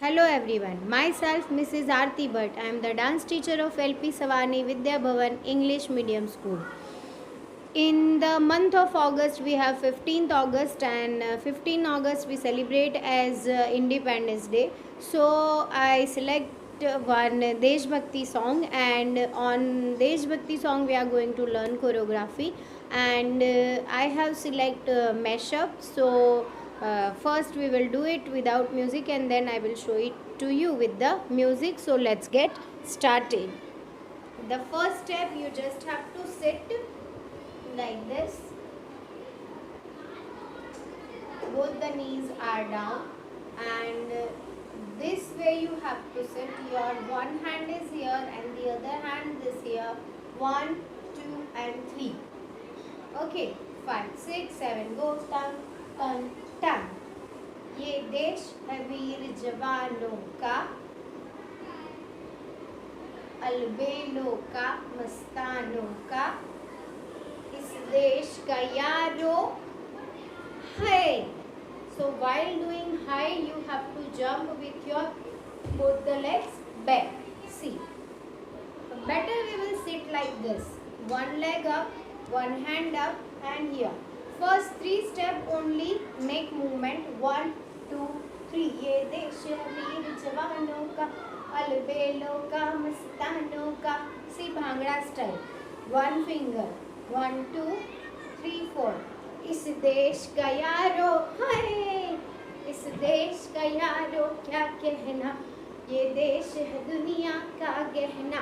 Hello everyone, myself Mrs. Aarti Bhatt. I am the dance teacher of LP Savani Vidya Bhavan English Medium School. In the month of August, we have 15th August and 15 August we celebrate as Independence Day. So I select one Desh Bhakti song, and on Desh Bhakti song we are going to learn choreography, and I have select mashup. So first we will do it without music and then I will show it to you with the music. So let's get started. The first step, you just have to sit like this. Both the knees are down, and this way you have to sit. Your one hand is here and the other hand is here. 1, 2 and 3. Okay, 5, 6, 7. Go. Tang, tang, tang. ये देश है वीर जवानों का, अलबेलों का, मस्तानों का, इस देश का यारो है. So while doing high, you have to jump with your both the legs back. See, better we will sit like this. One leg up, one hand up, and here. First 3 step only make movement. 1, 2, 3. ये देश वीर जवानों का, अलबेलों का, मस्तानों का. See bhangra style. One finger. 1, 2, 3, 4. इस देश का यारो है, इस देश का यारो क्या कहना, ये देश है दुनिया का गहना.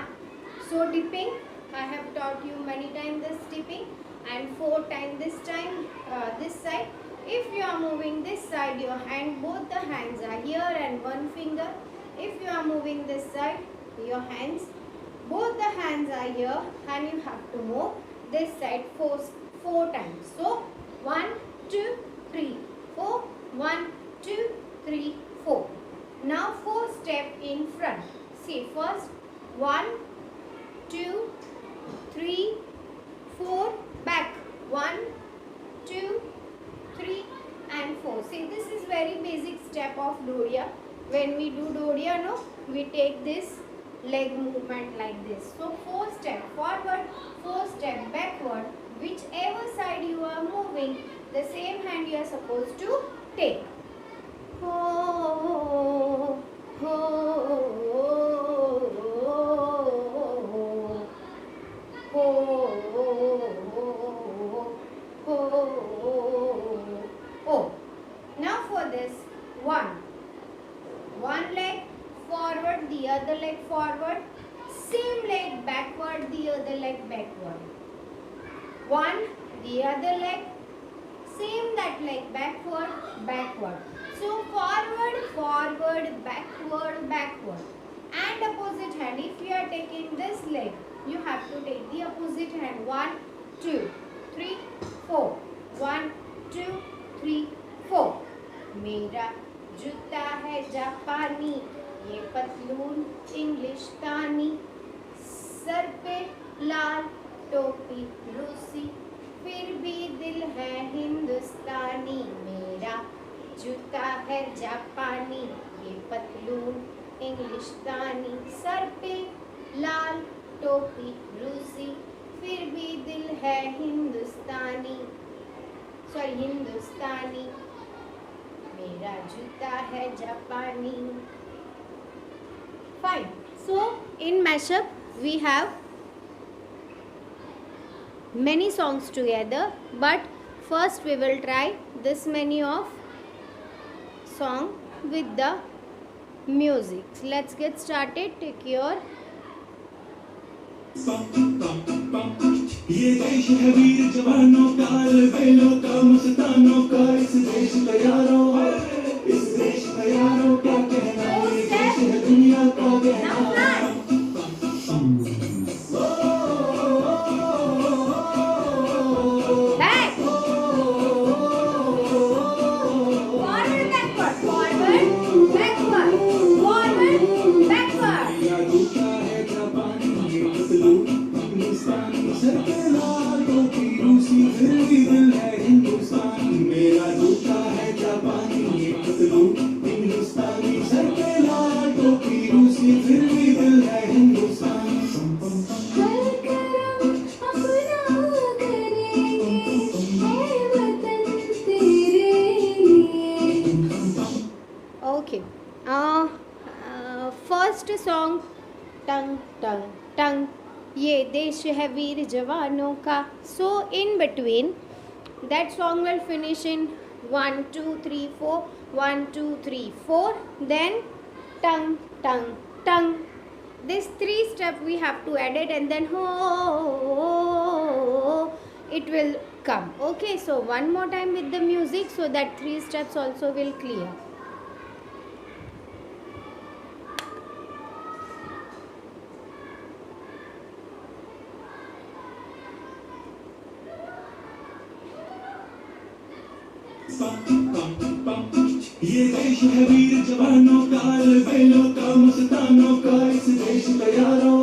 So dipping, I have taught you many times this dipping, and 4 times this side. If you are moving this side, your hand, both the hands are here and one finger. If you are moving this side, your hands, both the hands are here and you have to move this side 4 times. So 1, 2, 3, 4. 1, 2, 3, 4. Now 4 step in front. See, first 1, 2, 3, 4. Back. 1, 2, 3 and 4. See, this is very basic step of Dodia. When we do Dodia, no, we take this leg movement like this. So 4 step forward, 4 step backward. Whichever side you are moving, the same hand you are supposed to take. Ho, ho, ho. Now for this, one leg forward, the other leg forward, same leg backward, the other leg backward. 1, the other leg, same that leg backward, backward. So forward, forward, backward, backward. And opposite hand, if you are taking this leg, you have to take the opposite hand. 1, 2, 3, 4. 1, 2, 3, 4. मेरा जूता है जापानी, ये पतलून इंग्लिशतानी, sir पे लाल टोपी रूसी, फिर भी दिल है हिंदुस्तानी. मेरा जूता है जापानी, ये पतलून इंग्लिशतानी, सर पे लाल टोपी रूसी, फिर भी दिल है हिंदुस्तानी. सॉरी, हिंदुस्तानी. मेरा जूता है जापानी. Fine. So in mashup we have many songs together, but first we will try this many of song with the music. Let's get started. Take your ये देश है वीर जवानों का, अलबेलों का, मस्तानों का, इस देश का यारो है, इस देश का यारो क्या कहना, ये देश है दुनिया का गहना. मेरा जूता है जापानी, ये पतलून हिंदुस्तानी, सर पे लाल फर्स्ट सॉन्ग टंग टंग टंग, ये देश है वीर जवानों का. So in between that song will finish in 1 2 3 4, 1 2 3 4, then tang tang tang. This 3 step we have to add it, and then ho it will come. Okay, so one more time with the music so that 3 steps also will clear. ये देश है वीर जवानों का, अलबेलों का, मस्तानों का. इस देश का यारो,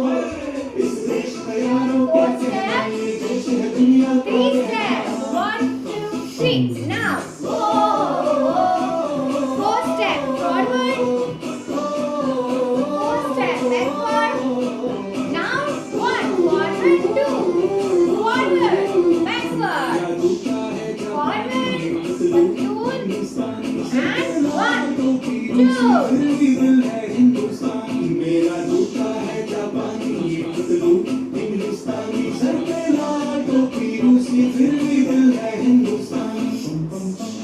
इस देश का यारो क्या कहना. ये देश है दुनिया का. 3 steps. 1 2 3. Now. 4 steps forward. 4 steps backward. Now 1 forward, 2 forward, backward, forward, conclude, and 1 2. मेरा जूता है जापानी, बदलू हिंदुस्तानी. सर पे लाल टोपी रूसी, फिर भी दिल है हिंदुस्तानी.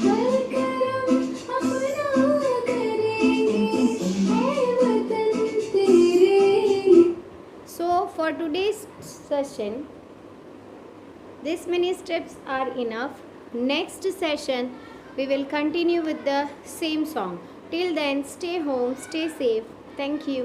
हर करम अपना करेंगे, है वतन तेरे. So for today's session, this many steps are enough. Next session we will continue with the same song. Till then, stay home, stay safe. Thank you.